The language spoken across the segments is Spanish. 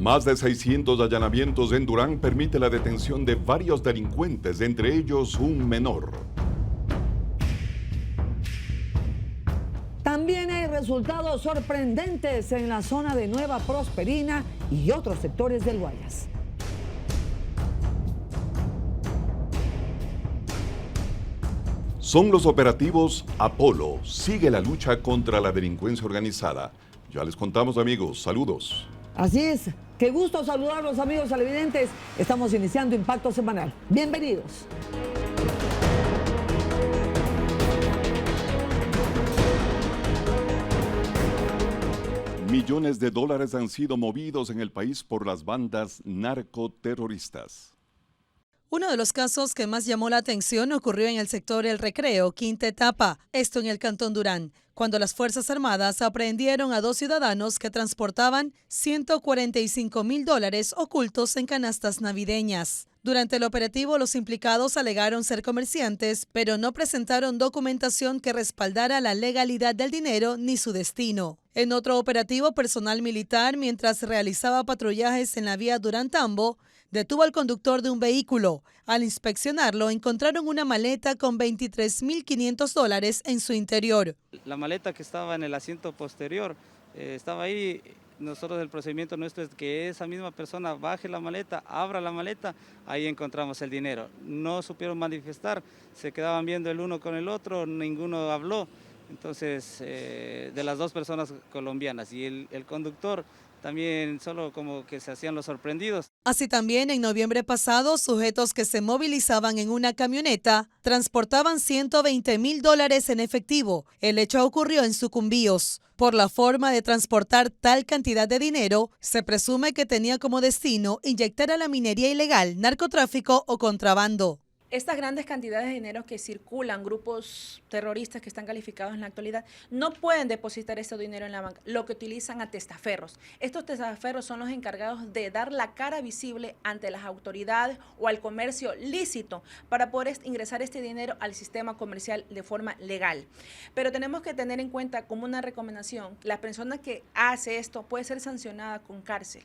Más de 600 allanamientos en Durán permite la detención de varios delincuentes, entre ellos un menor. También hay resultados sorprendentes en la zona de Nueva Prosperina y otros sectores del Guayas. Son los operativos Apolo. Sigue la lucha contra la delincuencia organizada. Ya les contamos, amigos. Saludos. Así es. Qué gusto saludarlos, amigos televidentes. Estamos iniciando Impacto Semanal. Bienvenidos. Millones de dólares han sido movidos en el país por las bandas narcoterroristas. Uno de los casos que más llamó la atención ocurrió en el sector El Recreo, quinta etapa, esto en el Cantón Durán, cuando las Fuerzas Armadas aprehendieron a 2 ciudadanos que transportaban $145,000 ocultos en canastas navideñas. Durante el operativo, los implicados alegaron ser comerciantes, pero no presentaron documentación que respaldara la legalidad del dinero ni su destino. En otro operativo, personal militar, mientras realizaba patrullajes en la vía Durán-Tambo, detuvo al conductor de un vehículo. Al inspeccionarlo, encontraron una maleta con $23,500 en su interior. La maleta que estaba en el asiento posterior estaba ahí. Nosotros el procedimiento nuestro es que esa misma persona baje la maleta, abra la maleta, ahí encontramos el dinero. No supieron manifestar, se quedaban viendo el uno con el otro, ninguno habló. Entonces, de las 2 personas colombianas y el conductor también solo como que se hacían los sorprendidos. Así también, en noviembre pasado, sujetos que se movilizaban en una camioneta transportaban $120,000 en efectivo. El hecho ocurrió en Sucumbíos. Por la forma de transportar tal cantidad de dinero, se presume que tenía como destino inyectar a la minería ilegal, narcotráfico o contrabando. Estas grandes cantidades de dinero que circulan, grupos terroristas que están calificados en la actualidad, no pueden depositar ese dinero en la banca, lo que utilizan a testaferros. Estos testaferros son los encargados de dar la cara visible ante las autoridades o al comercio lícito para poder ingresar este dinero al sistema comercial de forma legal. Pero tenemos que tener en cuenta como una recomendación, la persona que hace esto puede ser sancionada con cárcel.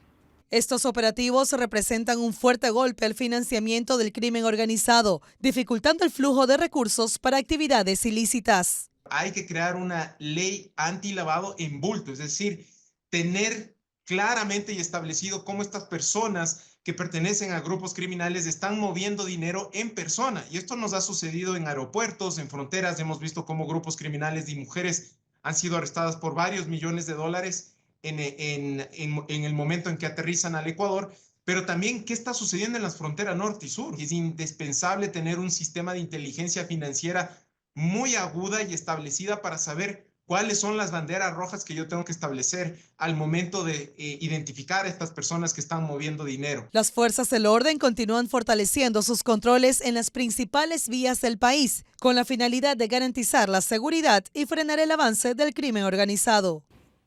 Estos operativos representan un fuerte golpe al financiamiento del crimen organizado, dificultando el flujo de recursos para actividades ilícitas. Hay que crear una ley antilavado en bulto, es decir, tener claramente y establecido cómo estas personas que pertenecen a grupos criminales están moviendo dinero en persona. Y esto nos ha sucedido en aeropuertos, en fronteras. Hemos visto cómo grupos criminales y mujeres han sido arrestadas por varios millones de dólares en el momento en que aterrizan al Ecuador, pero también qué está sucediendo en las fronteras norte y sur. Es indispensable tener un sistema de inteligencia financiera muy aguda y establecida para saber cuáles son las banderas rojas que yo tengo que establecer al momento de identificar a estas personas que están moviendo dinero. Las fuerzas del orden continúan fortaleciendo sus controles en las principales vías del país, con la finalidad de garantizar la seguridad y frenar el avance del crimen organizado.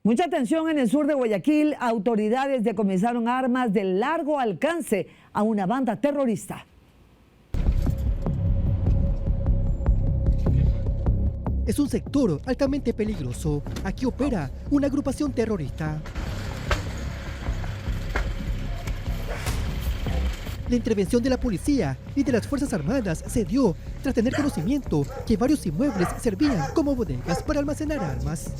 Mucha atención en el sur de Guayaquil. Autoridades decomisaron armas de largo alcance a una banda terrorista. Es un sector altamente peligroso. Aquí opera una agrupación terrorista. La intervención de la policía y de las Fuerzas Armadas se dio tras tener conocimiento que varios inmuebles servían como bodegas para almacenar armas.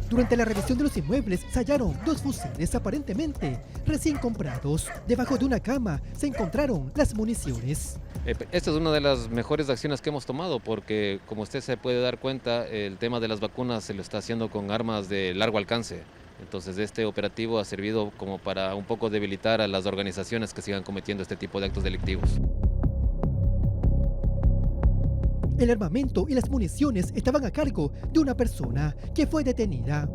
Durante la revisión de los inmuebles se hallaron 2 fusiles aparentemente recién comprados. Debajo de una cama se encontraron las municiones. Esta es una de las mejores acciones que hemos tomado porque, como usted se puede dar cuenta, el tema de las vacunas se lo está haciendo con armas de largo alcance. Entonces este operativo ha servido como para un poco debilitar a las organizaciones que sigan cometiendo este tipo de actos delictivos. El armamento y las municiones estaban a cargo de una persona que fue detenida.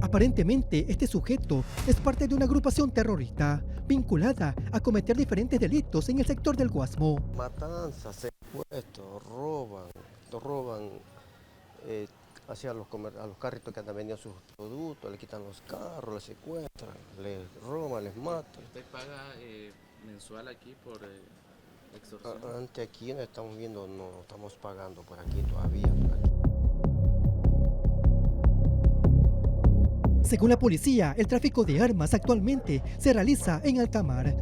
Aparentemente, este sujeto es parte de una agrupación terrorista vinculada a cometer diferentes delitos en el sector del Guasmo. Matanzas, secuestros, roban hacia a los carritos que andan vendiendo sus productos, le quitan los carros, les secuestran, les roban, les matan. ¿Usted paga mensual aquí por extorsión? Antes aquí no estamos viendo, no estamos pagando por aquí todavía. Según la policía, el tráfico de armas actualmente se realiza en alta mar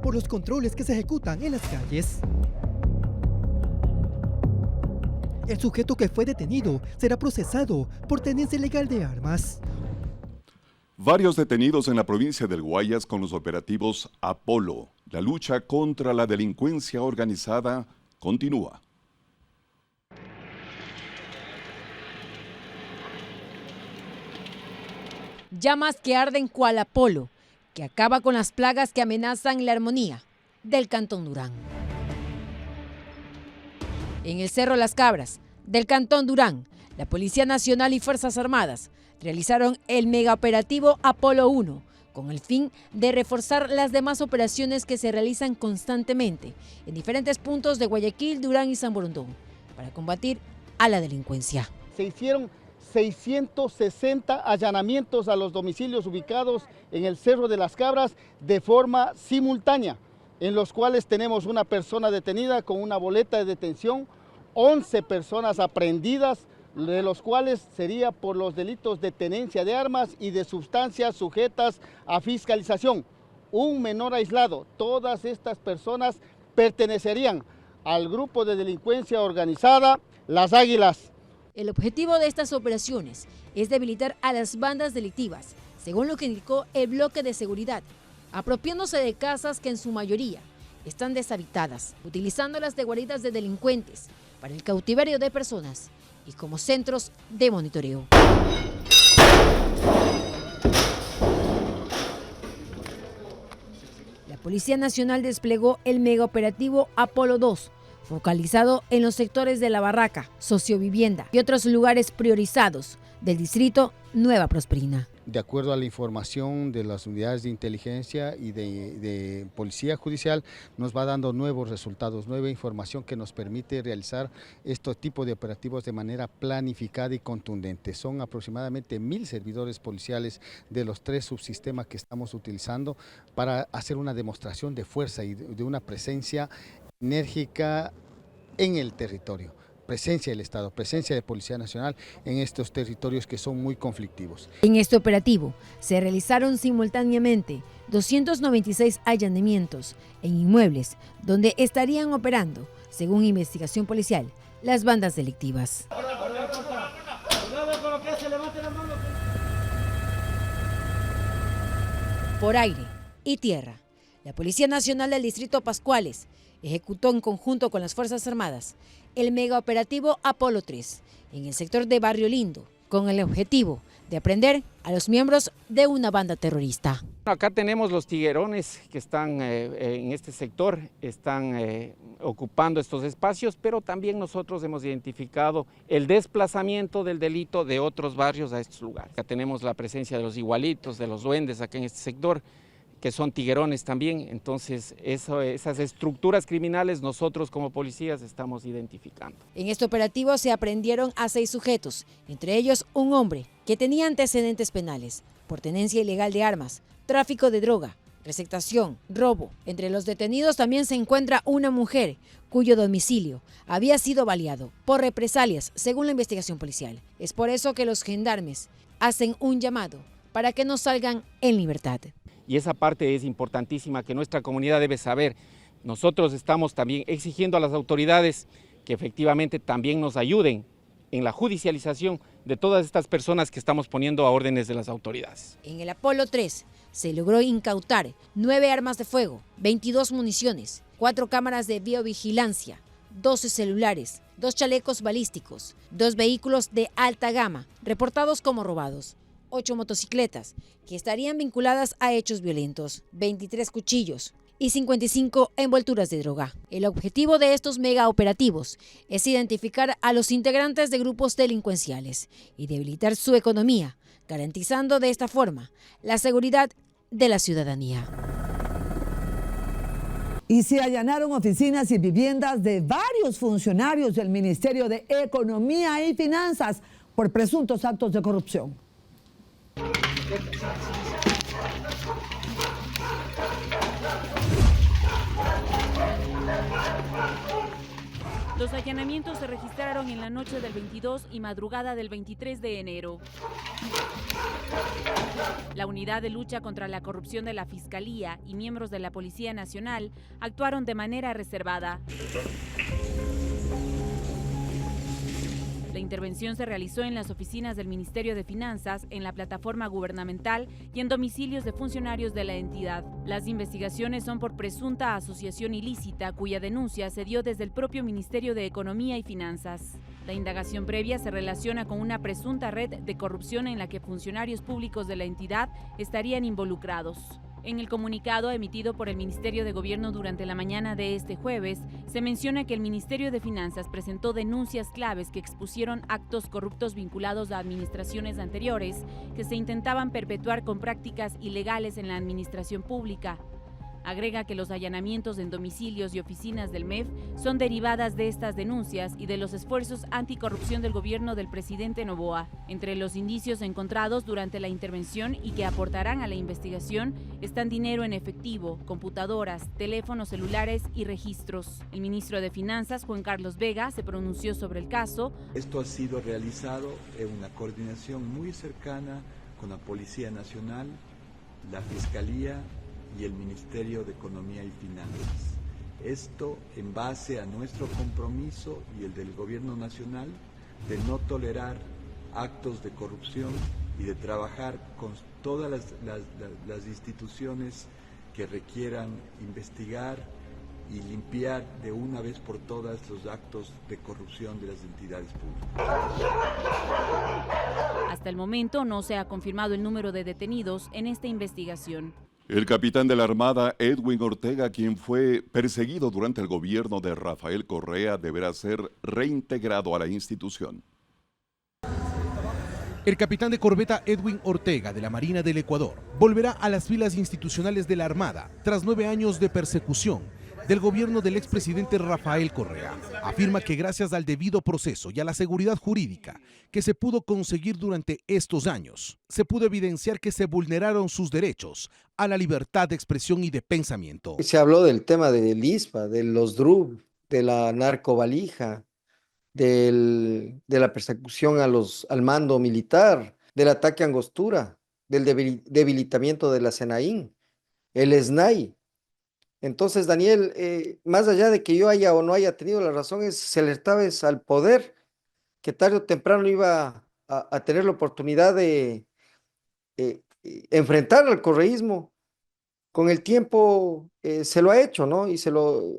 por los controles que se ejecutan en las calles. El sujeto que fue detenido será procesado por tenencia ilegal de armas. Varios detenidos en la provincia del Guayas con los operativos Apolo. La lucha contra la delincuencia organizada continúa. Llamas que arden cual Apolo, que acaba con las plagas que amenazan la armonía del Cantón Durán. En el Cerro Las Cabras, del Cantón Durán, la Policía Nacional y Fuerzas Armadas realizaron el megaoperativo Apolo 1 con el fin de reforzar las demás operaciones que se realizan constantemente en diferentes puntos de Guayaquil, Durán y San Borondón para combatir a la delincuencia. Se hicieron 660 allanamientos a los domicilios ubicados en el Cerro de las Cabras de forma simultánea, en los cuales tenemos una persona detenida con una boleta de detención, 11 personas aprehendidas, de los cuales sería por los delitos de tenencia de armas y de sustancias sujetas a fiscalización. Un menor aislado. Todas estas personas pertenecerían al grupo de delincuencia organizada Las Águilas. El objetivo de estas operaciones es debilitar a las bandas delictivas, según lo que indicó el bloque de seguridad, apropiándose de casas que en su mayoría están deshabitadas, utilizándolas de guaridas de delincuentes para el cautiverio de personas y como centros de monitoreo. La Policía Nacional desplegó el megaoperativo Apolo 2, focalizado en los sectores de La Barraca, Sociovivienda y otros lugares priorizados del distrito Nueva Prosperina. De acuerdo a la información de las unidades de inteligencia y de policía judicial, nos va dando nuevos resultados, nueva información que nos permite realizar este tipo de operativos de manera planificada y contundente. Son aproximadamente 1000 servidores policiales de los 3 subsistemas que estamos utilizando para hacer una demostración de fuerza y de una presencia enérgica en el territorio. Presencia del Estado, presencia de Policía Nacional en estos territorios que son muy conflictivos. En este operativo se realizaron simultáneamente 296 allanamientos en inmuebles donde estarían operando, según investigación policial, las bandas delictivas. Por aire y tierra, la Policía Nacional del Distrito Pascuales ejecutó en conjunto con las Fuerzas Armadas el megaoperativo Apolo 3 en el sector de Barrio Lindo, con el objetivo de aprender a los miembros de una banda terrorista. Acá tenemos los tiguerones que están en este sector, están ocupando estos espacios, pero también nosotros hemos identificado el desplazamiento del delito de otros barrios a estos lugares. Acá tenemos la presencia de los igualitos, de los duendes acá en este sector, que son tiguerones también, entonces esas estructuras criminales nosotros como policías estamos identificando. En este operativo se aprehendieron a 6 sujetos, entre ellos un hombre que tenía antecedentes penales por tenencia ilegal de armas, tráfico de droga, receptación, robo. Entre los detenidos también se encuentra una mujer cuyo domicilio había sido baleado por represalias, según la investigación policial. Es por eso que los gendarmes hacen un llamado para que no salgan en libertad. Y esa parte es importantísima que nuestra comunidad debe saber. Nosotros estamos también exigiendo a las autoridades que efectivamente también nos ayuden en la judicialización de todas estas personas que estamos poniendo a órdenes de las autoridades. En el Apolo 3 se logró incautar 9 armas de fuego, 22 municiones, 4 cámaras de biovigilancia, 12 celulares, 2 chalecos balísticos, 2 vehículos de alta gama reportados como robados, 8 motocicletas que estarían vinculadas a hechos violentos, 23 cuchillos y 55 envolturas de droga. El objetivo de estos megaoperativos es identificar a los integrantes de grupos delincuenciales y debilitar su economía, garantizando de esta forma la seguridad de la ciudadanía. Y se allanaron oficinas y viviendas de varios funcionarios del Ministerio de Economía y Finanzas por presuntos actos de corrupción. Los allanamientos se registraron en la noche del 22 y madrugada del 23 de enero. La Unidad de Lucha contra la Corrupción de la Fiscalía y miembros de la Policía Nacional actuaron de manera reservada. La intervención se realizó en las oficinas del Ministerio de Finanzas, en la plataforma gubernamental y en domicilios de funcionarios de la entidad. Las investigaciones son por presunta asociación ilícita, cuya denuncia se dio desde el propio Ministerio de Economía y Finanzas. La indagación previa se relaciona con una presunta red de corrupción en la que funcionarios públicos de la entidad estarían involucrados. En el comunicado emitido por el Ministerio de Gobierno durante la mañana de este jueves, se menciona que el Ministerio de Finanzas presentó denuncias claves que expusieron actos corruptos vinculados a administraciones anteriores que se intentaban perpetuar con prácticas ilegales en la administración pública. Agrega que los allanamientos en domicilios y oficinas del MEF son derivadas de estas denuncias y de los esfuerzos anticorrupción del gobierno del presidente Noboa. Entre los indicios encontrados durante la intervención y que aportarán a la investigación están dinero en efectivo, computadoras, teléfonos celulares y registros. El ministro de Finanzas, Juan Carlos Vega, se pronunció sobre el caso. Esto ha sido realizado en una coordinación muy cercana con la Policía Nacional, la Fiscalía y el Ministerio de Economía y Finanzas. Esto en base a nuestro compromiso y el del Gobierno Nacional de no tolerar actos de corrupción y de trabajar con todas las instituciones que requieran investigar y limpiar de una vez por todas los actos de corrupción de las entidades públicas. Hasta el momento no se ha confirmado el número de detenidos en esta investigación. El capitán de la Armada, Edwin Ortega, quien fue perseguido durante el gobierno de Rafael Correa, deberá ser reintegrado a la institución. El capitán de corbeta Edwin Ortega, de la Marina del Ecuador, volverá a las filas institucionales de la Armada tras 9 años de persecución del gobierno del expresidente Rafael Correa. Afirma que gracias al debido proceso y a la seguridad jurídica que se pudo conseguir durante estos años, se pudo evidenciar que se vulneraron sus derechos a la libertad de expresión y de pensamiento. Se habló del tema del ISPA, de los DRUB, de la narcovalija, de la persecución al mando militar, del ataque a Angostura, del debilitamiento de la SENAIN, el SNAI. Entonces, Daniel, más allá de que yo haya o no haya tenido la razón, se alertaba al poder que tarde o temprano iba a tener la oportunidad de enfrentar al correísmo. Con el tiempo se lo ha hecho, ¿no? Y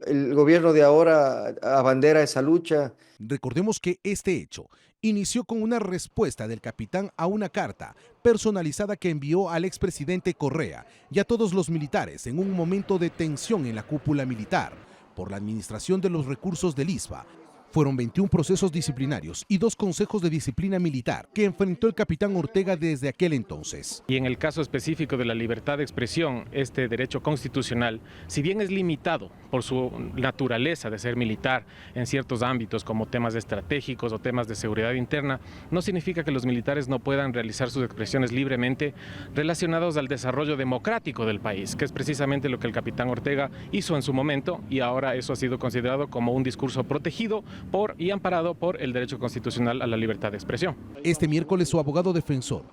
el gobierno de ahora abandera esa lucha. Recordemos que este hecho inició con una respuesta del capitán a una carta personalizada que envió al expresidente Correa y a todos los militares en un momento de tensión en la cúpula militar por la administración de los recursos del ISPA. Fueron 21 procesos disciplinarios y 2 consejos de disciplina militar que enfrentó el capitán Ortega desde aquel entonces. Y en el caso específico de la libertad de expresión, este derecho constitucional, si bien es limitado por su naturaleza de ser militar en ciertos ámbitos como temas estratégicos o temas de seguridad interna, no significa que los militares no puedan realizar sus expresiones libremente relacionados al desarrollo democrático del país, que es precisamente lo que el capitán Ortega hizo en su momento, y ahora eso ha sido considerado como un discurso protegido y amparado por el derecho constitucional a la libertad de expresión. Este miércoles su abogado defensor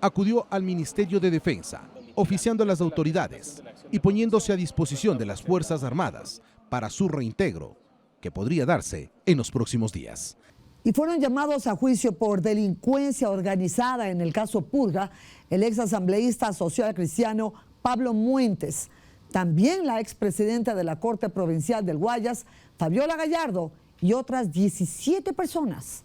acudió al Ministerio de Defensa, oficiando a las autoridades y poniéndose a disposición de las Fuerzas Armadas para su reintegro, que podría darse en los próximos días. Y fueron llamados a juicio por delincuencia organizada en el caso Purga el exasambleísta social cristiano Pablo Muentes, también la expresidenta de la Corte Provincial del Guayas, Fabiola Gallardo, y otras 17 personas.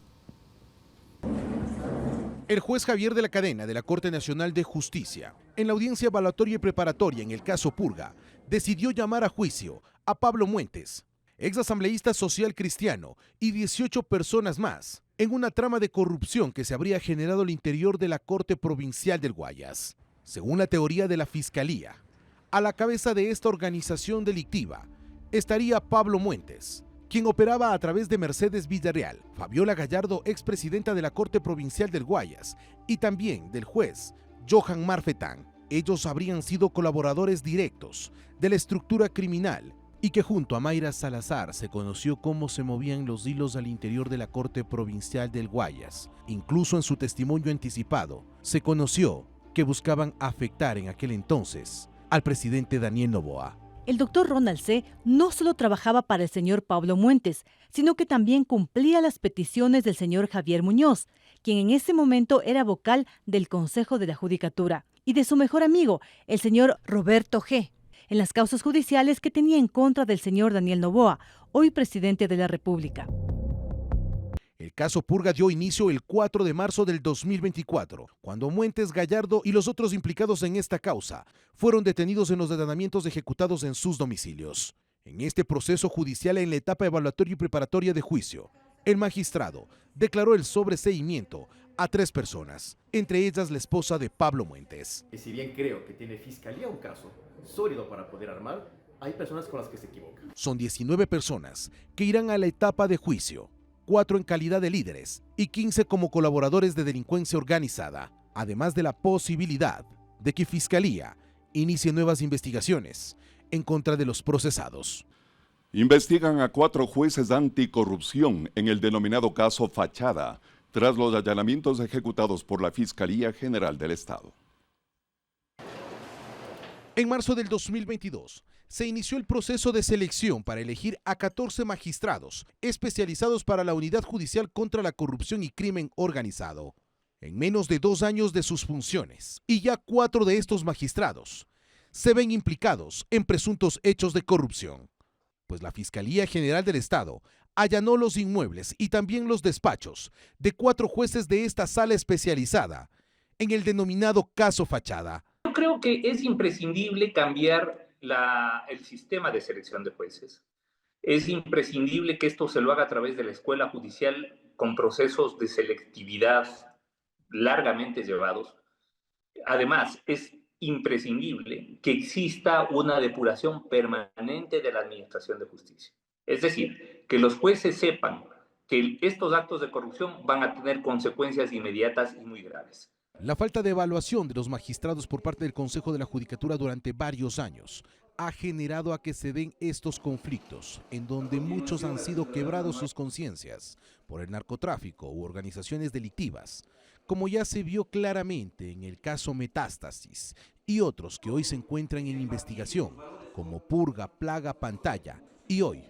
El juez Javier de la Cadena de la Corte Nacional de Justicia, en la audiencia evaluatoria y preparatoria en el caso Purga, decidió llamar a juicio a Pablo Muentes, exasambleísta social cristiano, y 18 personas más, en una trama de corrupción que se habría generado al interior de la Corte Provincial del Guayas. Según la teoría de la Fiscalía, a la cabeza de esta organización delictiva estaría Pablo Muentes, quien operaba a través de Mercedes Villarreal, Fabiola Gallardo, expresidenta de la Corte Provincial del Guayas, y también del juez Johan Marfetán. Ellos habrían sido colaboradores directos de la estructura criminal y que junto a Mayra Salazar se conoció cómo se movían los hilos al interior de la Corte Provincial del Guayas. Incluso en su testimonio anticipado, se conoció que buscaban afectar en aquel entonces al presidente Daniel Noboa. El doctor Ronald C. no solo trabajaba para el señor Pablo Muentes, sino que también cumplía las peticiones del señor Javier Muñoz, quien en ese momento era vocal del Consejo de la Judicatura, y de su mejor amigo, el señor Roberto G., en las causas judiciales que tenía en contra del señor Daniel Noboa, hoy presidente de la República. El caso Purga dio inicio el 4 de marzo del 2024, cuando Muentes, Gallardo y los otros implicados en esta causa fueron detenidos en los allanamientos ejecutados en sus domicilios. En este proceso judicial, en la etapa evaluatoria y preparatoria de juicio, el magistrado declaró el sobreseimiento a 3 personas, entre ellas la esposa de Pablo Muentes. Y si bien creo que tiene Fiscalía un caso sólido para poder armar, hay personas con las que se equivocan. Son 19 personas que irán a la etapa de juicio, 4 en calidad de líderes y 15 como colaboradores de delincuencia organizada, además de la posibilidad de que Fiscalía inicie nuevas investigaciones en contra de los procesados. Investigan a 4 jueces anticorrupción en el denominado caso Fachada, tras los allanamientos ejecutados por la Fiscalía General del Estado. En marzo del 2022, se inició el proceso de selección para elegir a 14 magistrados especializados para la Unidad Judicial contra la Corrupción y Crimen Organizado. En menos de 2 años de sus funciones, y ya 4 de estos magistrados se ven implicados en presuntos hechos de corrupción, pues la Fiscalía General del Estado allanó los inmuebles y también los despachos de 4 jueces de esta sala especializada en el denominado caso Fachada. Yo creo que es imprescindible cambiar el sistema de selección de jueces. Es imprescindible que esto se lo haga a través de la escuela judicial con procesos de selectividad largamente llevados. Además, es imprescindible que exista una depuración permanente de la administración de justicia. Es decir, que los jueces sepan que estos actos de corrupción van a tener consecuencias inmediatas y muy graves. La falta de evaluación de los magistrados por parte del Consejo de la Judicatura durante varios años ha generado a que se den estos conflictos, en donde muchos han sido quebrados sus conciencias por el narcotráfico u organizaciones delictivas, como ya se vio claramente en el caso Metástasis y otros que hoy se encuentran en investigación, como Purga, Plaga, Pantalla y hoy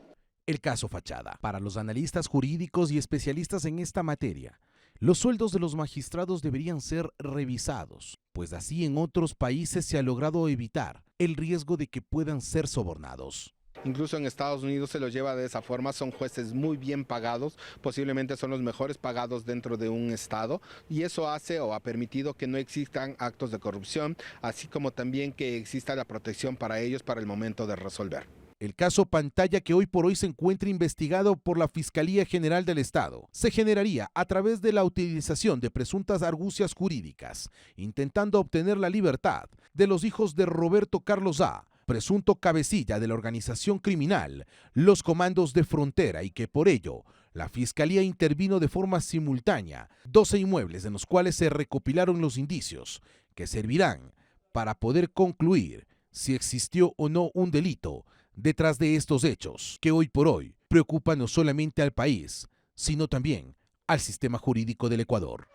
el caso Fachada. Para los analistas jurídicos y especialistas en esta materia, los sueldos de los magistrados deberían ser revisados, pues así en otros países se ha logrado evitar el riesgo de que puedan ser sobornados. Incluso en Estados Unidos se los lleva de esa forma, son jueces muy bien pagados, posiblemente son los mejores pagados dentro de un estado, y eso hace o ha permitido que no existan actos de corrupción, así como también que exista la protección para ellos para el momento de resolver. El caso Pantalla, que hoy por hoy se encuentra investigado por la Fiscalía General del Estado, se generaría a través de la utilización de presuntas argucias jurídicas, intentando obtener la libertad de los hijos de Roberto Carlos A., presunto cabecilla de la organización criminal Los Comandos de Frontera, y que por ello la Fiscalía intervino de forma simultánea 12 inmuebles en los cuales se recopilaron los indicios que servirán para poder concluir si existió o no un delito detrás de estos hechos, que hoy por hoy preocupan no solamente al país, sino también al sistema jurídico del Ecuador.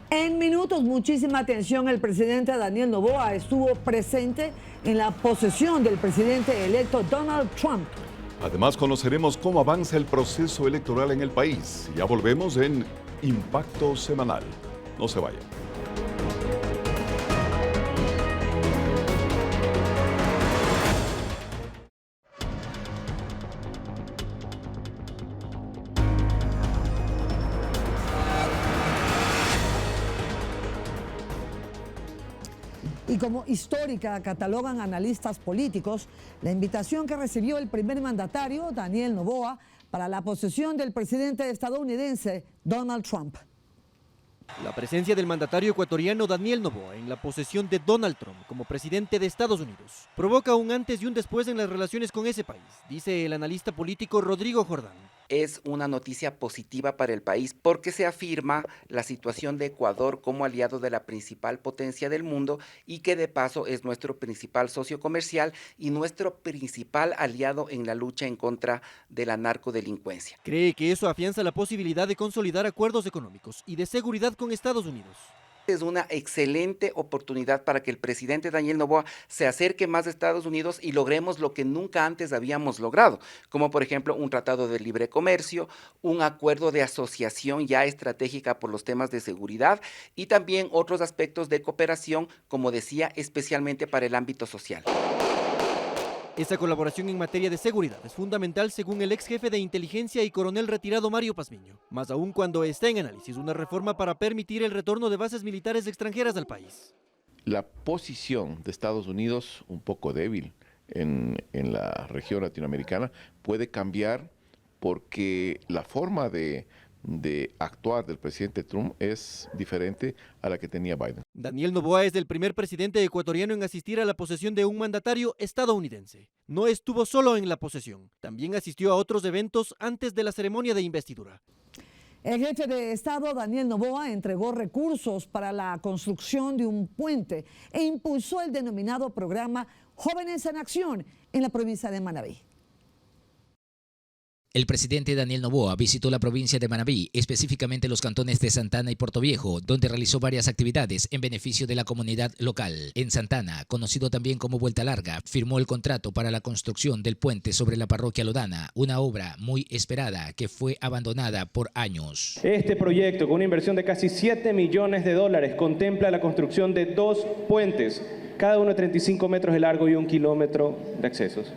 En minutos, muchísima atención, el presidente Daniel Noboa estuvo presente en la posesión del presidente electo Donald Trump. Además, conoceremos cómo avanza el proceso electoral en el país. Ya volvemos en Impacto Semanal. No se vayan. Y como histórica catalogan analistas políticos la invitación que recibió el primer mandatario, Daniel Noboa, para la posesión del presidente estadounidense Donald Trump. La presencia del mandatario ecuatoriano Daniel Noboa en la posesión de Donald Trump como presidente de Estados Unidos provoca un antes y un después en las relaciones con ese país, dice el analista político Rodrigo Jordán. Es una noticia positiva para el país porque se afirma la situación de Ecuador como aliado de la principal potencia del mundo y que de paso es nuestro principal socio comercial y nuestro principal aliado en la lucha en contra de la narcodelincuencia. Cree que eso afianza la posibilidad de consolidar acuerdos económicos y de seguridad con Estados Unidos. Es una excelente oportunidad para que el presidente Daniel Noboa se acerque más a Estados Unidos y logremos lo que nunca antes habíamos logrado, como por ejemplo un tratado de libre comercio, un acuerdo de asociación ya estratégica por los temas de seguridad y también otros aspectos de cooperación, como decía, especialmente para el ámbito social. Esa colaboración en materia de seguridad es fundamental según el ex jefe de inteligencia y coronel retirado Mario Pazmiño, más aún cuando está en análisis una reforma para permitir el retorno de bases militares extranjeras al país. La posición de Estados Unidos, un poco débil en la región latinoamericana, puede cambiar porque la forma de actuar del presidente Trump es diferente a la que tenía Biden. Daniel Noboa es el primer presidente ecuatoriano en asistir a la posesión de un mandatario estadounidense. No estuvo solo en la posesión, también asistió a otros eventos antes de la ceremonia de investidura. El jefe de Estado, Daniel Noboa, entregó recursos para la construcción de un puente e impulsó el denominado programa Jóvenes en Acción en la provincia de Manabí. El presidente Daniel Noboa visitó la provincia de Manabí, específicamente los cantones de Santana y Portoviejo, donde realizó varias actividades en beneficio de la comunidad local. En Santana, conocido también como Vuelta Larga, firmó el contrato para la construcción del puente sobre la parroquia Lodana, una obra muy esperada que fue abandonada por años. Este proyecto, con una inversión de casi $7 millones, contempla la construcción de 2 puentes, cada uno de 35 metros de largo y 1 kilómetro de accesos.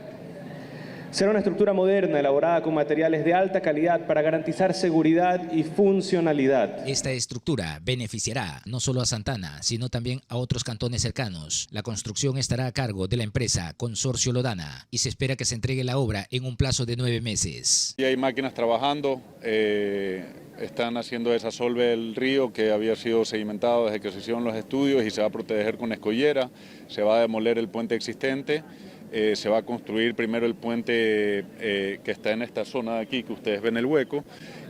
Será una estructura moderna, elaborada con materiales de alta calidad para garantizar seguridad y funcionalidad. Esta estructura beneficiará no solo a Santana, sino también a otros cantones cercanos. La construcción estará a cargo de la empresa Consorcio Lodana y se espera que se entregue la obra en un plazo de 9 meses. Y hay máquinas trabajando, están haciendo desasolve el río que había sido sedimentado desde que se hicieron los estudios y se va a proteger con escollera, se va a demoler el puente existente. Se va a construir primero el puente que está en esta zona de aquí, que ustedes ven el hueco,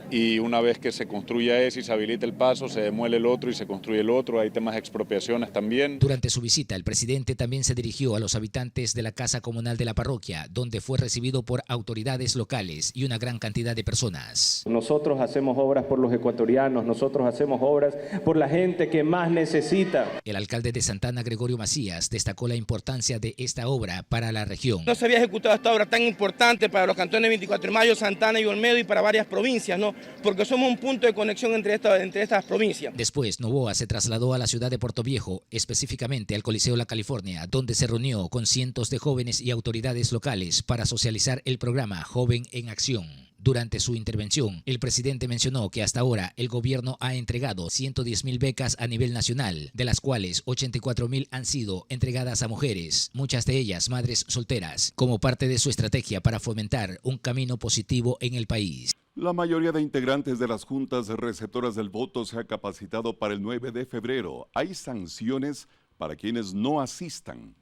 y una vez que se construya ese y se habilite el paso, se demuele el otro y se construye el otro. Hay temas de expropiaciones también. Durante su visita, el presidente también se dirigió a los habitantes de la casa comunal de la parroquia, donde fue recibido por autoridades locales y una gran cantidad de personas. Nosotros hacemos obras por los ecuatorianos, nosotros hacemos obras por la gente que más necesita. El alcalde de Santana, Gregorio Macías, destacó la importancia de esta obra para la región. No se había ejecutado esta obra tan importante para los cantones 24 de Mayo, Santana y Olmedo y para varias provincias, ¿no? Porque somos un punto de conexión entre estas provincias. Después, Noboa se trasladó a la ciudad de Portoviejo, específicamente al Coliseo La California, donde se reunió con cientos de jóvenes y autoridades locales para socializar el programa Joven en Acción. Durante su intervención, el presidente mencionó que hasta ahora el gobierno ha entregado 110.000 becas a nivel nacional, de las cuales 84.000 han sido entregadas a mujeres, muchas de ellas madres solteras, como parte de su estrategia para fomentar un camino positivo en el país. La mayoría de integrantes de las juntas receptoras del voto se ha capacitado para el 9 de febrero. Hay sanciones para quienes no asistan.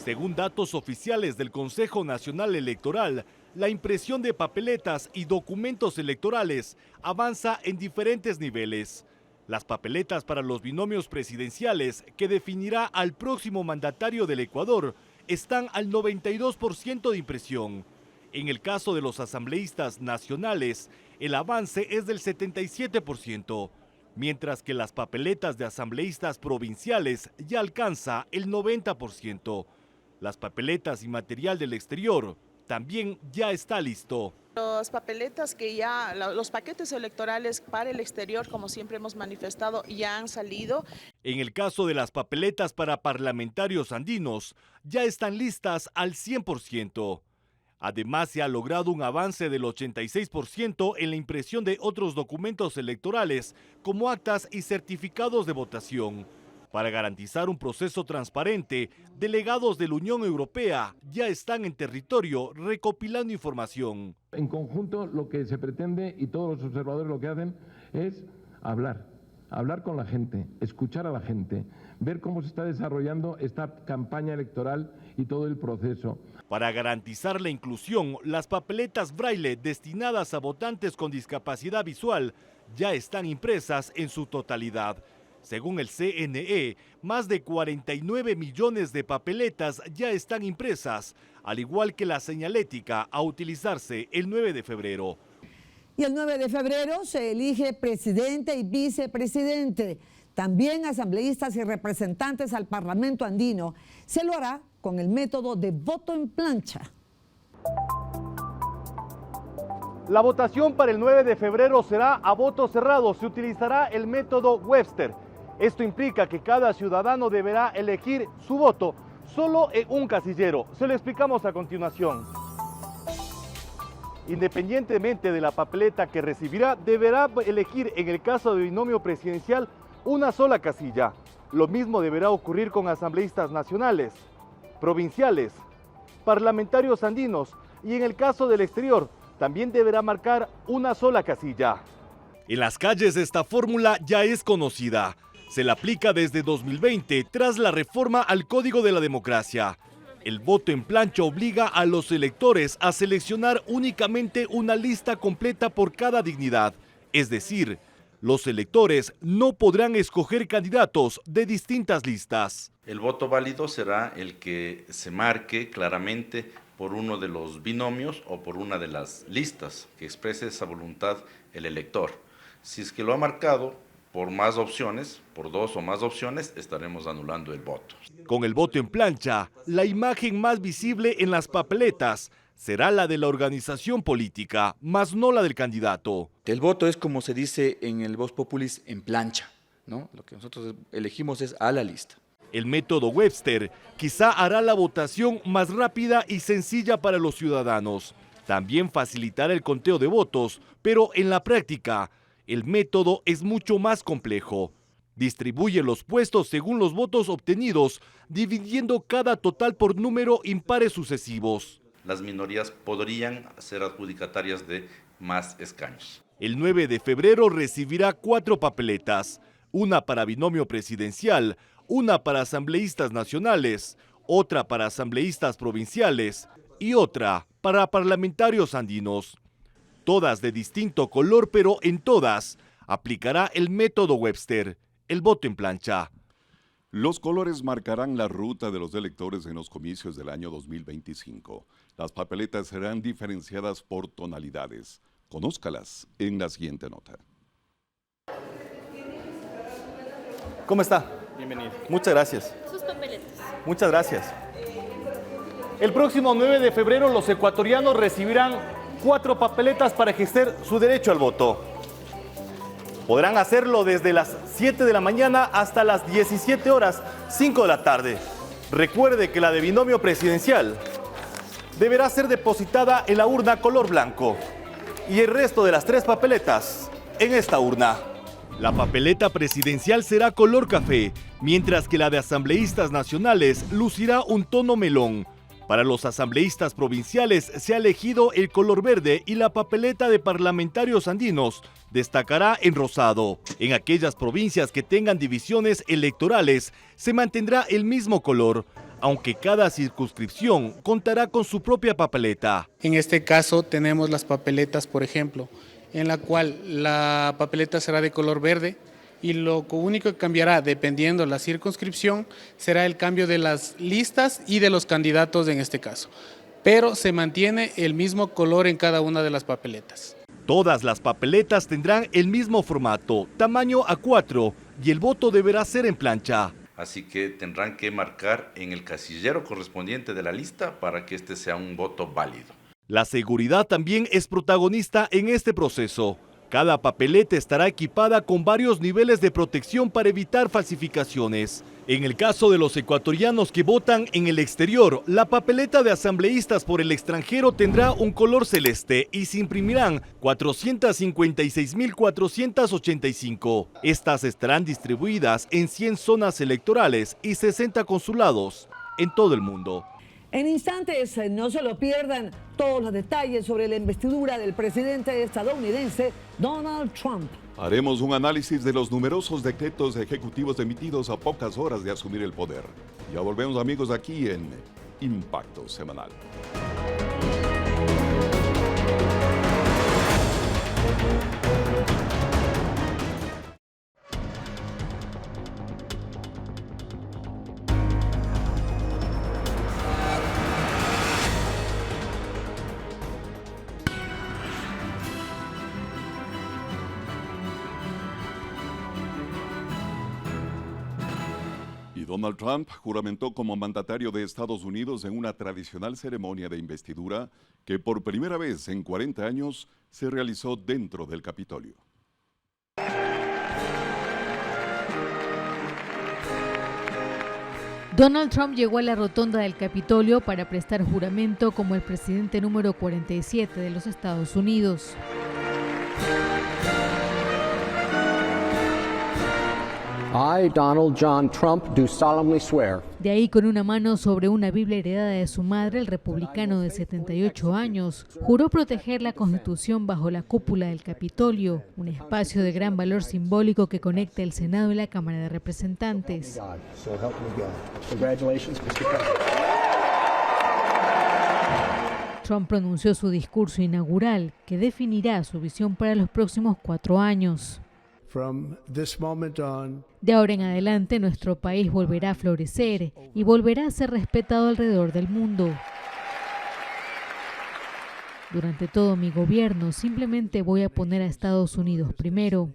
Según datos oficiales del Consejo Nacional Electoral, la impresión de papeletas y documentos electorales avanza en diferentes niveles. Las papeletas para los binomios presidenciales, que definirá al próximo mandatario del Ecuador, están al 92% de impresión. En el caso de los asambleístas nacionales, el avance es del 77%, mientras que las papeletas de asambleístas provinciales ya alcanza el 90%. Las papeletas y material del exterior también ya está listo. Las papeletas los paquetes electorales para el exterior, como siempre hemos manifestado, ya han salido. En el caso de las papeletas para parlamentarios andinos, ya están listas al 100%. Además, se ha logrado un avance del 86% en la impresión de otros documentos electorales, como actas y certificados de votación. Para garantizar un proceso transparente, delegados de la Unión Europea ya están en territorio recopilando información. En conjunto, lo que se pretende, y todos los observadores lo que hacen, es hablar con la gente, escuchar a la gente, ver cómo se está desarrollando esta campaña electoral y todo el proceso. Para garantizar la inclusión, las papeletas braille destinadas a votantes con discapacidad visual ya están impresas en su totalidad. Según el CNE, más de 49 millones de papeletas ya están impresas, al igual que la señalética a utilizarse el 9 de febrero. Y el 9 de febrero se elige presidente y vicepresidente. También asambleístas y representantes al Parlamento andino. Se lo hará con el método de voto en plancha. La votación para el 9 de febrero será a voto cerrado. Se utilizará el método Webster. Esto implica que cada ciudadano deberá elegir su voto solo en un casillero. Se lo explicamos a continuación. Independientemente de la papeleta que recibirá, deberá elegir en el caso de binomio presidencial una sola casilla. Lo mismo deberá ocurrir con asambleístas nacionales, provinciales, parlamentarios andinos y en el caso del exterior también deberá marcar una sola casilla. En las calles esta fórmula ya es conocida. Se la aplica desde 2020 tras la reforma al Código de la Democracia. El voto en plancha obliga a los electores a seleccionar únicamente una lista completa por cada dignidad. Es decir, los electores no podrán escoger candidatos de distintas listas. El voto válido será el que se marque claramente por uno de los binomios o por una de las listas que exprese esa voluntad el elector. Si es que lo ha marcado por más opciones, por dos o más opciones, estaremos anulando el voto. Con el voto en plancha, la imagen más visible en las papeletas será la de la organización política, más no la del candidato. El voto es, como se dice en el Vox Populis, en plancha, ¿no? Lo que nosotros elegimos es a la lista. El método Webster quizá hará la votación más rápida y sencilla para los ciudadanos. También facilitará el conteo de votos, pero en la práctica, el método es mucho más complejo. Distribuye los puestos según los votos obtenidos, dividiendo cada total por número impares sucesivos. Las minorías podrían ser adjudicatarias de más escaños. El 9 de febrero recibirá 4 papeletas, una para binomio presidencial, una para asambleístas nacionales, otra para asambleístas provinciales y otra para parlamentarios andinos. Todas de distinto color, pero en todas aplicará el método Webster, el voto en plancha. Los colores marcarán la ruta de los electores en los comicios del año 2025. Las papeletas serán diferenciadas por tonalidades. Conózcalas en la siguiente nota. ¿Cómo está? Bienvenido. Muchas gracias. Sus papeletas. Muchas gracias. El próximo 9 de febrero los ecuatorianos recibirán 4 papeletas para ejercer su derecho al voto. Podrán hacerlo desde las 7 de la mañana hasta las 17 horas, 5 de la tarde. Recuerde que la de binomio presidencial deberá ser depositada en la urna color blanco y el resto de las 3 papeletas en esta urna. La papeleta presidencial será color café, mientras que la de asambleístas nacionales lucirá un tono melón. Para los asambleístas provinciales se ha elegido el color verde y la papeleta de parlamentarios andinos destacará en rosado. En aquellas provincias que tengan divisiones electorales se mantendrá el mismo color, aunque cada circunscripción contará con su propia papeleta. En este caso tenemos las papeletas, por ejemplo, en la cual la papeleta será de color verde y lo único que cambiará, dependiendo la circunscripción, será el cambio de las listas y de los candidatos en este caso. Pero se mantiene el mismo color en cada una de las papeletas. Todas las papeletas tendrán el mismo formato, tamaño A4, y el voto deberá ser en plancha. Así que tendrán que marcar en el casillero correspondiente de la lista para que este sea un voto válido. La seguridad también es protagonista en este proceso. Cada papeleta estará equipada con varios niveles de protección para evitar falsificaciones. En el caso de los ecuatorianos que votan en el exterior, la papeleta de asambleístas por el extranjero tendrá un color celeste y se imprimirán 456.485. Estas estarán distribuidas en 100 zonas electorales y 60 consulados en todo el mundo. En instantes, no se lo pierdan todos los detalles sobre la investidura del presidente estadounidense Donald Trump. Haremos un análisis de los numerosos decretos ejecutivos emitidos a pocas horas de asumir el poder. Ya volvemos, amigos, aquí en Impacto Semanal. Donald Trump juramentó como mandatario de Estados Unidos en una tradicional ceremonia de investidura que por primera vez en 40 años se realizó dentro del Capitolio. Donald Trump llegó a la rotonda del Capitolio para prestar juramento como el presidente número 47 de los Estados Unidos. I, Donald John Trump, do solemnly swear. De ahí, con una mano sobre una Biblia heredada de su madre, el republicano de 78 años juró proteger la Constitución bajo la cúpula del Capitolio, un espacio de gran valor simbólico que conecta el Senado y la Cámara de Representantes. So help me God. Congratulations, Mr. President. Trump pronunció su discurso inaugural, que definirá su visión para los próximos 4 años. From this moment on, de ahora en adelante, nuestro país volverá a florecer y volverá a ser respetado alrededor del mundo. Durante todo mi gobierno, simplemente voy a poner a Estados Unidos primero.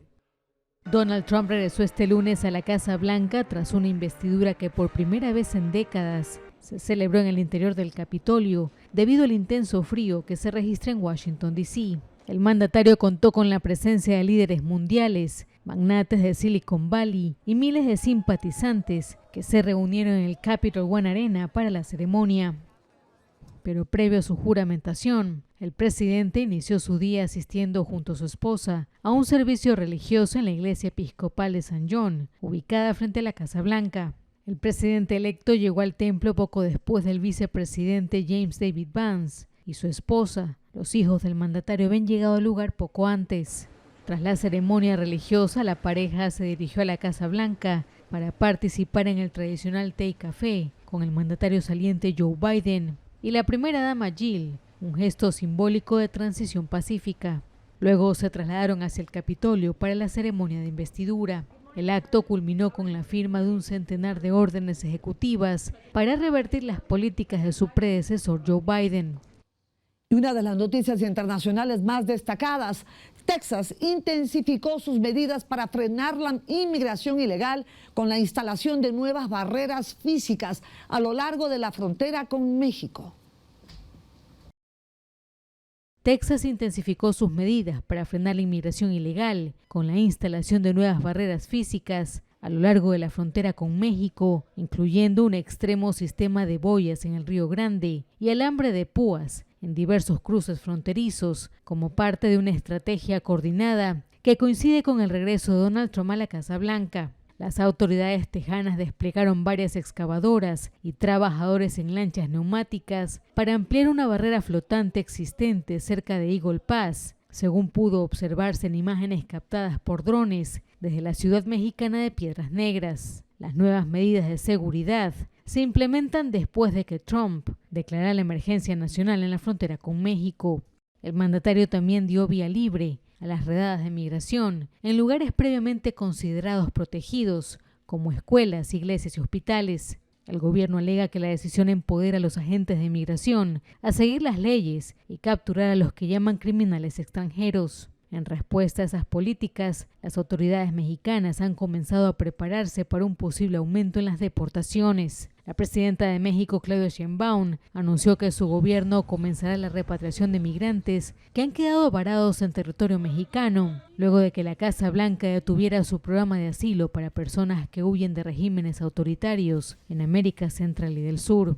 Donald Trump regresó este lunes a la Casa Blanca tras una investidura que por primera vez en décadas se celebró en el interior del Capitolio debido al intenso frío que se registra en Washington, D.C. El mandatario contó con la presencia de líderes mundiales, magnates de Silicon Valley y miles de simpatizantes que se reunieron en el Capital One Arena para la ceremonia. Pero previo a su juramentación, el presidente inició su día asistiendo junto a su esposa a un servicio religioso en la iglesia episcopal de San John, ubicada frente a la Casa Blanca. El presidente electo llegó al templo poco después del vicepresidente James David Vance y su esposa. Los hijos del mandatario habían llegado al lugar poco antes. Tras la ceremonia religiosa, la pareja se dirigió a la Casa Blanca para participar en el tradicional té y café con el mandatario saliente Joe Biden y la primera dama Jill, un gesto simbólico de transición pacífica. Luego se trasladaron hacia el Capitolio para la ceremonia de investidura. El acto culminó con la firma de un centenar de órdenes ejecutivas para revertir las políticas de su predecesor Joe Biden. Y una de las noticias internacionales más destacadas, Texas intensificó sus medidas para frenar la inmigración ilegal con la instalación de nuevas barreras físicas a lo largo de la frontera con México. Texas intensificó sus medidas para frenar la inmigración ilegal con la instalación de nuevas barreras físicas a lo largo de la frontera con México, incluyendo un extremo sistema de boyas en el Río Grande y alambre de púas en diversos cruces fronterizos, como parte de una estrategia coordinada que coincide con el regreso de Donald Trump a la Casa Blanca. Las autoridades tejanas desplegaron varias excavadoras y trabajadores en lanchas neumáticas para ampliar una barrera flotante existente cerca de Eagle Pass, según pudo observarse en imágenes captadas por drones desde la ciudad mexicana de Piedras Negras. Las nuevas medidas de seguridad se implementan después de que Trump declarara la emergencia nacional en la frontera con México. El mandatario también dio vía libre a las redadas de migración en lugares previamente considerados protegidos, como escuelas, iglesias y hospitales. El gobierno alega que la decisión empodera a los agentes de migración a seguir las leyes y capturar a los que llaman criminales extranjeros. En respuesta a esas políticas, las autoridades mexicanas han comenzado a prepararse para un posible aumento en las deportaciones. La presidenta de México, Claudia Sheinbaum, anunció que su gobierno comenzará la repatriación de migrantes que han quedado varados en territorio mexicano, luego de que la Casa Blanca detuviera su programa de asilo para personas que huyen de regímenes autoritarios en América Central y del Sur.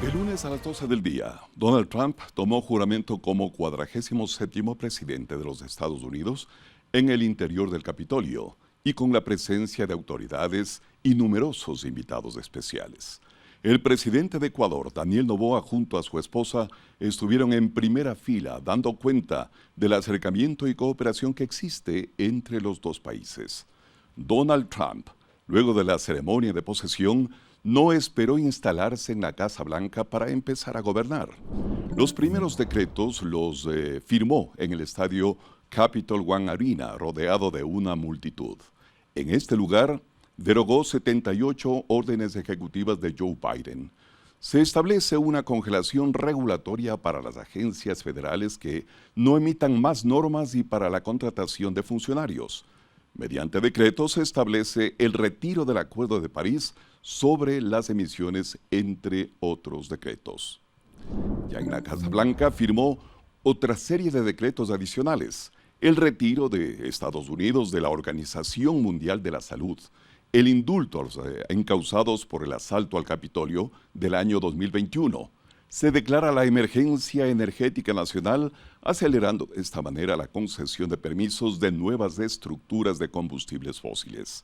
El lunes a las 12 del día, Donald Trump tomó juramento como 47º presidente de los Estados Unidos en el interior del Capitolio y con la presencia de autoridades y numerosos invitados especiales. El presidente de Ecuador, Daniel Noboa, junto a su esposa, estuvieron en primera fila dando cuenta del acercamiento y cooperación que existe entre los dos países. Donald Trump, luego de la ceremonia de posesión, no esperó instalarse en la Casa Blanca para empezar a gobernar. Los primeros decretos los firmó en el estadio Capital One Arena, rodeado de una multitud. En este lugar, derogó 78 órdenes ejecutivas de Joe Biden. Se establece una congelación regulatoria para las agencias federales que no emitan más normas y para la contratación de funcionarios. Mediante decreto se establece el retiro del Acuerdo de París sobre las emisiones, entre otros decretos. Ya en la Casa Blanca firmó otra serie de decretos adicionales: el retiro de Estados Unidos de la Organización Mundial de la Salud, el indulto a los encausados por el asalto al Capitolio del año 2021. Se declara la emergencia energética nacional, acelerando de esta manera la concesión de permisos de nuevas estructuras de combustibles fósiles.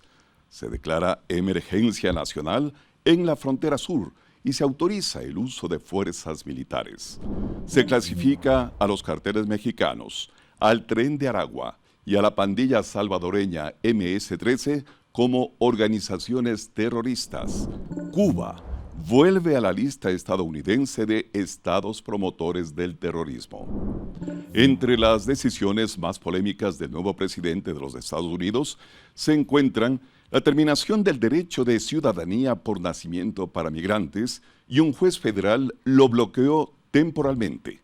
Se declara emergencia nacional en la frontera sur y se autoriza el uso de fuerzas militares. Se clasifica a los carteles mexicanos, al Tren de Aragua y a la pandilla salvadoreña MS-13 como organizaciones terroristas. Cuba vuelve a la lista estadounidense de estados promotores del terrorismo. Entre las decisiones más polémicas del nuevo presidente de los Estados Unidos se encuentran la terminación del derecho de ciudadanía por nacimiento para migrantes, y un juez federal lo bloqueó temporalmente.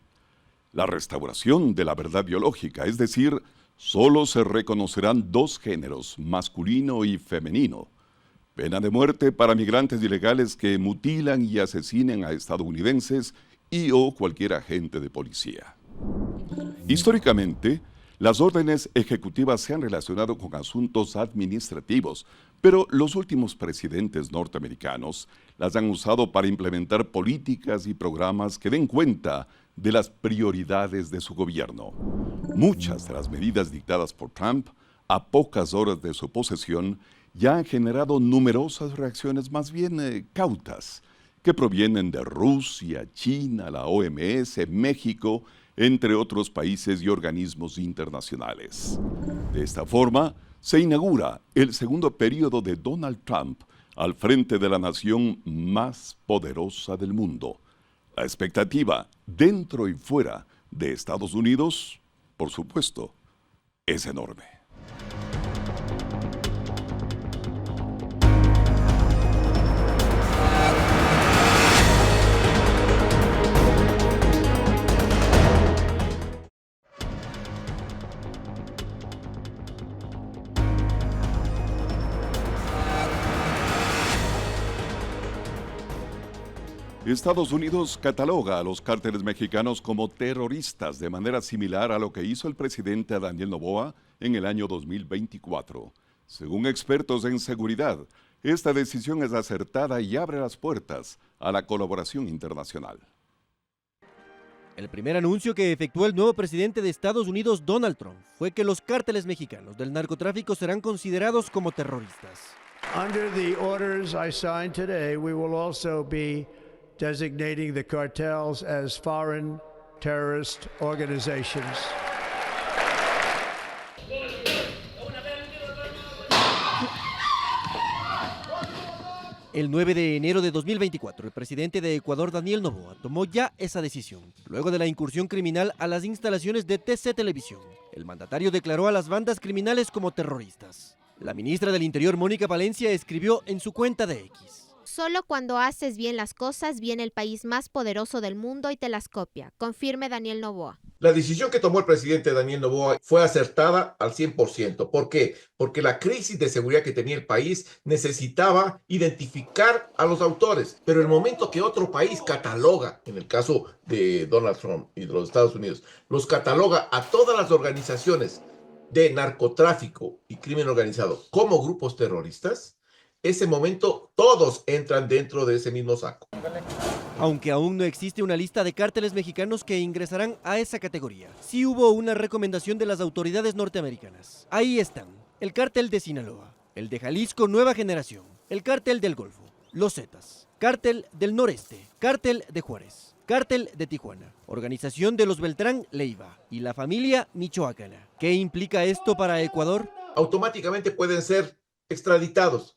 La restauración de la verdad biológica, es decir, solo se reconocerán dos géneros, masculino y femenino. Pena de muerte para migrantes ilegales que mutilan y asesinen a estadounidenses o cualquier agente de policía. Históricamente, las órdenes ejecutivas se han relacionado con asuntos administrativos, pero los últimos presidentes norteamericanos las han usado para implementar políticas y programas que den cuenta de las prioridades de su gobierno. Muchas de las medidas dictadas por Trump, a pocas horas de su posesión, ya han generado numerosas reacciones más bien cautas, que provienen de Rusia, China, la OMS, México, entre otros países y organismos internacionales. De esta forma, se inaugura el segundo periodo de Donald Trump al frente de la nación más poderosa del mundo. La expectativa, dentro y fuera de Estados Unidos, por supuesto, es enorme. Estados Unidos cataloga a los cárteles mexicanos como terroristas de manera similar a lo que hizo el presidente Daniel Noboa en el año 2024. Según expertos en seguridad, esta decisión es acertada y abre las puertas a la colaboración internacional. El primer anuncio que efectuó el nuevo presidente de Estados Unidos, Donald Trump, fue que los cárteles mexicanos del narcotráfico serán considerados como terroristas. Under the orders I signed today, we will also be designating the cartels as foreign terrorist organizations. El 9 de enero de 2024, el presidente de Ecuador, Daniel Noboa, tomó ya esa decisión. Luego de la incursión criminal a las instalaciones de TC Televisión, el mandatario declaró a las bandas criminales como terroristas. La ministra del Interior, Mónica Palencia, escribió en su cuenta de X: Solo cuando haces bien las cosas viene el país más poderoso del mundo y te las copia. Confirme Daniel Noboa. La decisión que tomó el presidente Daniel Noboa fue acertada al 100%. ¿Por qué? Porque la crisis de seguridad que tenía el país necesitaba identificar a los autores. Pero el momento que otro país cataloga, en el caso de Donald Trump y de los Estados Unidos, los cataloga a todas las organizaciones de narcotráfico y crimen organizado como grupos terroristas, ese momento todos entran dentro de ese mismo saco. Aunque aún no existe una lista de cárteles mexicanos que ingresarán a esa categoría, sí hubo una recomendación de las autoridades norteamericanas. Ahí están: el cártel de Sinaloa, el de Jalisco Nueva Generación, el cártel del Golfo, los Zetas, cártel del Noreste, cártel de Juárez, cártel de Tijuana, organización de los Beltrán Leiva y la familia michoacana. ¿Qué implica esto para Ecuador? Automáticamente pueden ser extraditados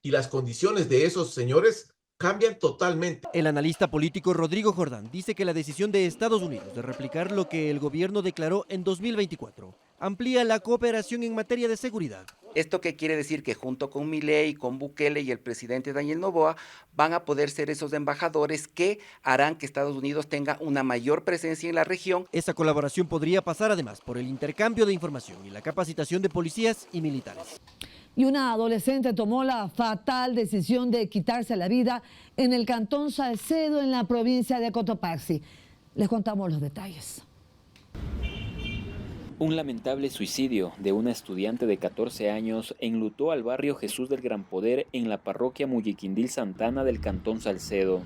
y las condiciones de esos señores cambian totalmente. El analista político Rodrigo Jordán dice que la decisión de Estados Unidos de replicar lo que el gobierno declaró en 2024 amplía la cooperación en materia de seguridad. ¿Esto qué quiere decir? Que junto con Milei, con Bukele y el presidente Daniel Noboa van a poder ser esos embajadores que harán que Estados Unidos tenga una mayor presencia en la región. Esa colaboración podría pasar además por el intercambio de información y la capacitación de policías y militares. Y una adolescente tomó la fatal decisión de quitarse la vida en el cantón Salcedo, en la provincia de Cotopaxi. Les contamos los detalles. Un lamentable suicidio de una estudiante de 14 años enlutó al barrio Jesús del Gran Poder en la parroquia Muyiquindil Santana del cantón Salcedo.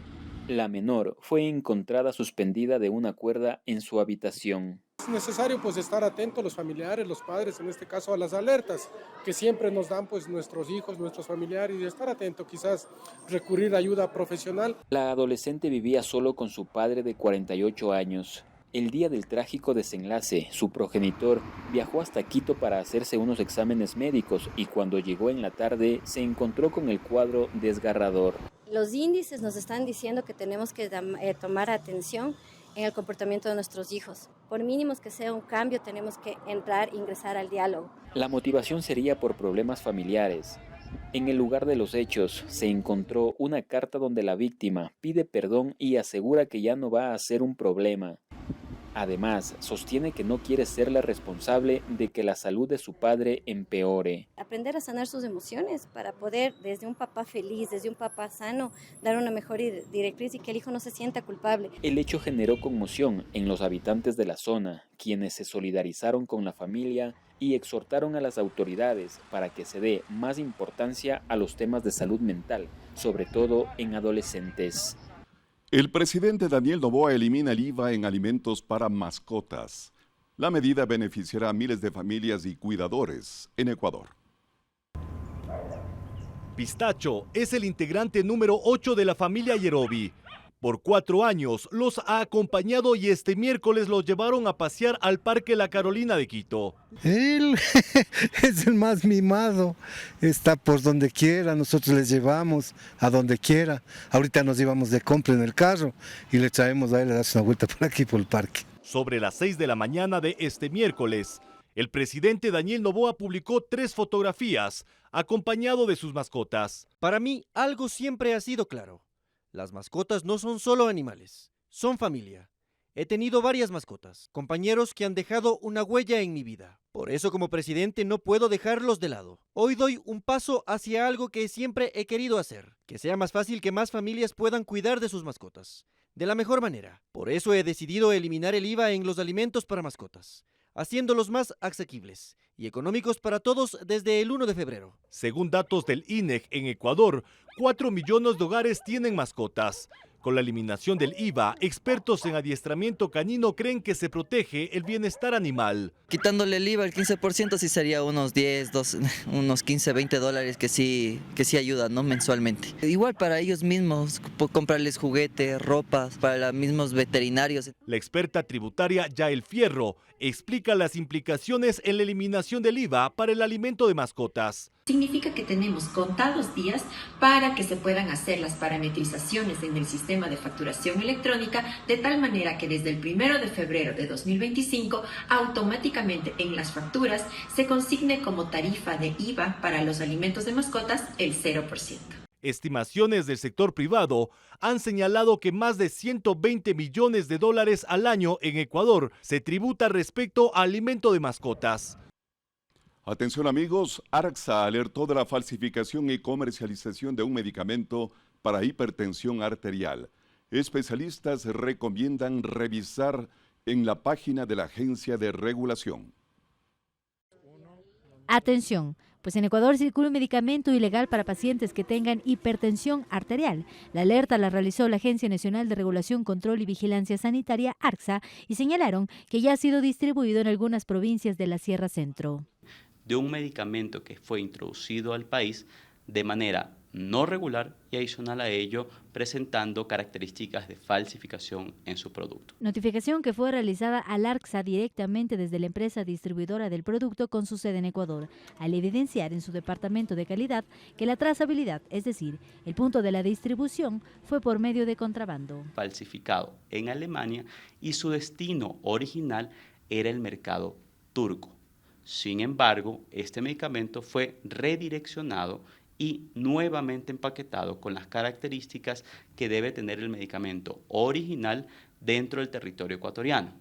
La menor fue encontrada suspendida de una cuerda en su habitación. Es necesario estar atentos los familiares, los padres, en este caso a las alertas que siempre nos dan nuestros hijos, nuestros familiares, y estar atento, quizás recurrir a ayuda profesional. La adolescente vivía solo con su padre de 48 años. El día del trágico desenlace, su progenitor viajó hasta Quito para hacerse unos exámenes médicos y cuando llegó en la tarde se encontró con el cuadro desgarrador. Los índices nos están diciendo que tenemos que tomar atención en el comportamiento de nuestros hijos. Por mínimos que sea un cambio, tenemos que ingresar al diálogo. La motivación sería por problemas familiares. En el lugar de los hechos se encontró una carta donde la víctima pide perdón y asegura que ya no va a ser un problema. Además, sostiene que no quiere ser la responsable de que la salud de su padre empeore. Aprender a sanar sus emociones para poder, desde un papá feliz, desde un papá sano, dar una mejor directriz y que el hijo no se sienta culpable. El hecho generó conmoción en los habitantes de la zona, quienes se solidarizaron con la familia y exhortaron a las autoridades para que se dé más importancia a los temas de salud mental, sobre todo en adolescentes. El presidente Daniel Noboa elimina el IVA en alimentos para mascotas. La medida beneficiará a miles de familias y cuidadores en Ecuador. Pistacho es el integrante número 8 de la familia Yerobi. Por 4 años los ha acompañado y este miércoles los llevaron a pasear al Parque La Carolina de Quito. Él es el más mimado, está por donde quiera, nosotros les llevamos a donde quiera. Ahorita nos llevamos de compra en el carro y le traemos a él a darse una vuelta por aquí por el parque. Sobre las 6 de la mañana de este miércoles, el presidente Daniel Noboa publicó 3 fotografías acompañado de sus mascotas. Para mí, algo siempre ha sido claro. Las mascotas no son solo animales, son familia. He tenido varias mascotas, compañeros que han dejado una huella en mi vida. Por eso como presidente no puedo dejarlos de lado. Hoy doy un paso hacia algo que siempre he querido hacer, que sea más fácil que más familias puedan cuidar de sus mascotas, de la mejor manera. Por eso he decidido eliminar el IVA en los alimentos para mascotas, haciéndolos más asequibles y económicos para todos desde el 1 de febrero. Según datos del INEC, en Ecuador, 4 millones de hogares tienen mascotas. Con la eliminación del IVA, expertos en adiestramiento canino creen que se protege el bienestar animal. Quitándole el IVA, el 15% sí sería unos 10, unos 15, 20 dólares que sí ayudan, ¿no? Mensualmente. Igual para ellos mismos, comprarles juguetes, ropas, para los mismos veterinarios. La experta tributaria Yael Fierro explica las implicaciones en la eliminación del IVA para el alimento de mascotas. Significa que tenemos contados días para que se puedan hacer las parametrizaciones en el sistema de facturación electrónica, de tal manera que desde el 1 de febrero de 2025 automáticamente en las facturas se consigne como tarifa de IVA para los alimentos de mascotas el 0%. Estimaciones del sector privado han señalado que más de 120 millones de dólares al año en Ecuador se tributa respecto a alimento de mascotas. Atención amigos, ARCSA alertó de la falsificación y comercialización de un medicamento para hipertensión arterial. Especialistas recomiendan revisar en la página de la Agencia de Regulación. Atención, pues en Ecuador circula un medicamento ilegal para pacientes que tengan hipertensión arterial. La alerta la realizó la Agencia Nacional de Regulación, Control y Vigilancia Sanitaria, ARCSA, y señalaron que ya ha sido distribuido en algunas provincias de la Sierra Centro. de un medicamento que fue introducido al país de manera no regular y adicional a ello presentando características de falsificación en su producto. Notificación que fue realizada al ARCSA directamente desde la empresa distribuidora del producto con su sede en Ecuador, al evidenciar en su departamento de calidad que la trazabilidad, es decir, el punto de la distribución, fue por medio de contrabando. Falsificado en Alemania y su destino original era el mercado turco. Sin embargo, este medicamento fue redireccionado y nuevamente empaquetado con las características que debe tener el medicamento original dentro del territorio ecuatoriano.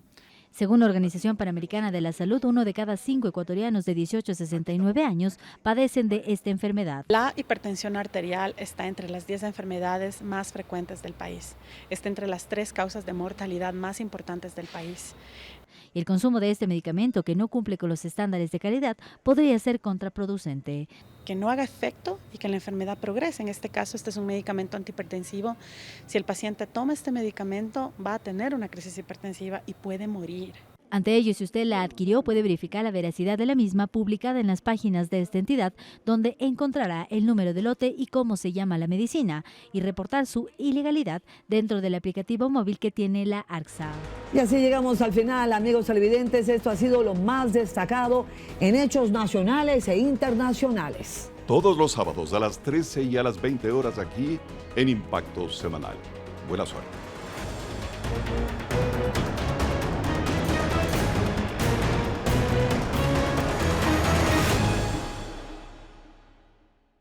Según la Organización Panamericana de la Salud, 1 de cada 5 ecuatorianos de 18 a 69 años padecen de esta enfermedad. La hipertensión arterial está entre las 10 enfermedades más frecuentes del país. Está entre las 3 causas de mortalidad más importantes del país. El consumo de este medicamento, que no cumple con los estándares de calidad, podría ser contraproducente. Que no haga efecto y que la enfermedad progrese. En este caso, este es un medicamento antihipertensivo. Si el paciente toma este medicamento, va a tener una crisis hipertensiva y puede morir. Ante ello, si usted la adquirió, puede verificar la veracidad de la misma publicada en las páginas de esta entidad, donde encontrará el número de lote y cómo se llama la medicina, y reportar su ilegalidad dentro del aplicativo móvil que tiene la ARCSA. Y así llegamos al final, amigos televidentes. Esto ha sido lo más destacado en hechos nacionales e internacionales. Todos los sábados a las 13 y a las 20 horas aquí en Impacto Semanal. Buena suerte.